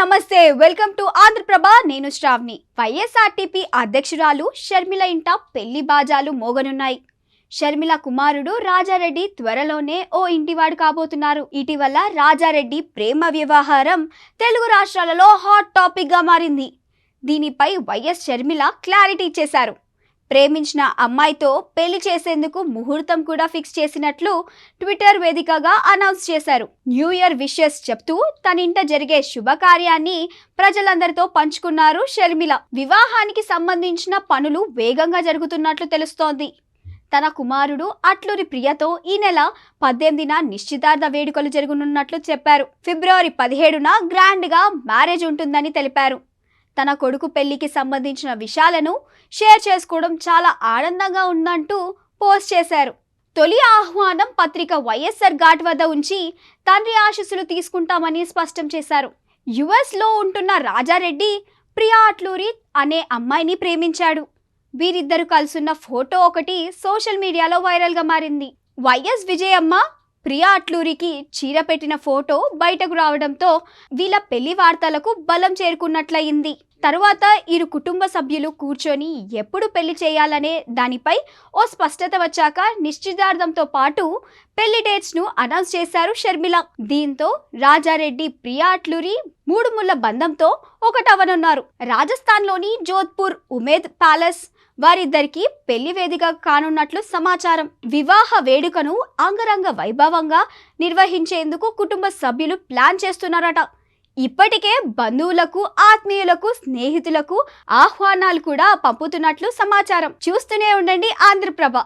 నమస్తే welcome to Andhraprabha నేను Shravani YSRTP అధ్యక్షురాలు షర్మిల ఇంట పెళ్లి బాజాలు మోగనున్నాయి. షర్మిల కుమారుడు రాజారెడ్డి త్వరలోనే ఓ ఇంటివాడు కాబోతున్నారు. ఇటీవల రాజారెడ్డి ప్రేమ వ్యవహారం తెలుగు రాష్ట్రాలలో హాట్ టాపిక్ గా మారింది. దీనిపై వైఎస్ షర్మిల క్లారిటీ ఇచ్చేశారు. ప్రేమించిన అమ్మాయితో పెళ్లి చేసేందుకు ముహూర్తం కూడా ఫిక్స్ చేసినట్లు ట్విట్టర్ వేదికగా అనౌన్స్ చేశారు. న్యూ ఇయర్ విషెస్ చెప్తూ తనింట జరిగే శుభకార్యాన్ని ప్రజలందరితో పంచుకున్నారు షర్మిల. వివాహానికి సంబంధించిన పనులు వేగంగా జరుగుతున్నట్లు తెలుస్తోంది. తన కుమారుడు అట్లూరి ప్రియతో ఈ నెల 18న నిశ్చితార్థ వేడుకలు జరగనున్నట్లు చెప్పారు. ఫిబ్రవరి 17న గ్రాండ్ గా మ్యారేజ్ ఉంటుందని తెలిపారు. తన కొడుకు పెళ్లికి సంబంధించిన విషయాలను షేర్ చేసుకోవడం చాలా ఆనందంగా ఉందంటూ పోస్ట్ చేశారు. తొలి ఆహ్వానం పత్రిక వైఎస్ఆర్ ఘాట్ వద్ద ఉంచి తండ్రి ఆశీస్సులు తీసుకుంటామని స్పష్టం చేశారు. యుఎస్లో ఉంటున్న రాజారెడ్డి ప్రియా అట్లూరి అనే అమ్మాయిని ప్రేమించాడు. వీరిద్దరు కలుసున్న ఫోటో ఒకటి సోషల్ మీడియాలో వైరల్గా మారింది. వైఎస్ విజయమ్మ ప్రియా అట్లూరికి చీర పెట్టిన ఫోటో బయటకు రావడంతో వీళ్ళ పెళ్లి వార్తలకు బలం చేరుకున్నట్లయింది. తరువాత ఇరు కుటుంబ సభ్యులు కూర్చొని ఎప్పుడు పెళ్లి చేయాలనే దానిపై ఓ స్పష్టత వచ్చాక నిశ్చితార్థంతో పాటు పెళ్లి డేట్స్ ను అనౌన్స్ చేశారు షర్మిల. దీంతో రాజారెడ్డి ప్రియా అట్లూరి 3 ముళ్ల బంధంతో ఒకటవనున్నారు. రాజస్థాన్లోని జోధ్పూర్ ఉమేద్ ప్యాలెస్ వారిద్దరికి పెళ్లి వేదిక కానున్నట్లు సమాచారం. వివాహ వేడుకను అంగరంగ వైభవంగా నిర్వహించేందుకు కుటుంబ సభ్యులు ప్లాన్ చేస్తున్నారట. ఇప్పటికే బంధువులకు, ఆత్మీయులకు, స్నేహితులకు ఆహ్వానాలు కూడా పంపుతున్నట్లు సమాచారం. చూస్తూనే ఉండండి ఆంధ్రప్రభ.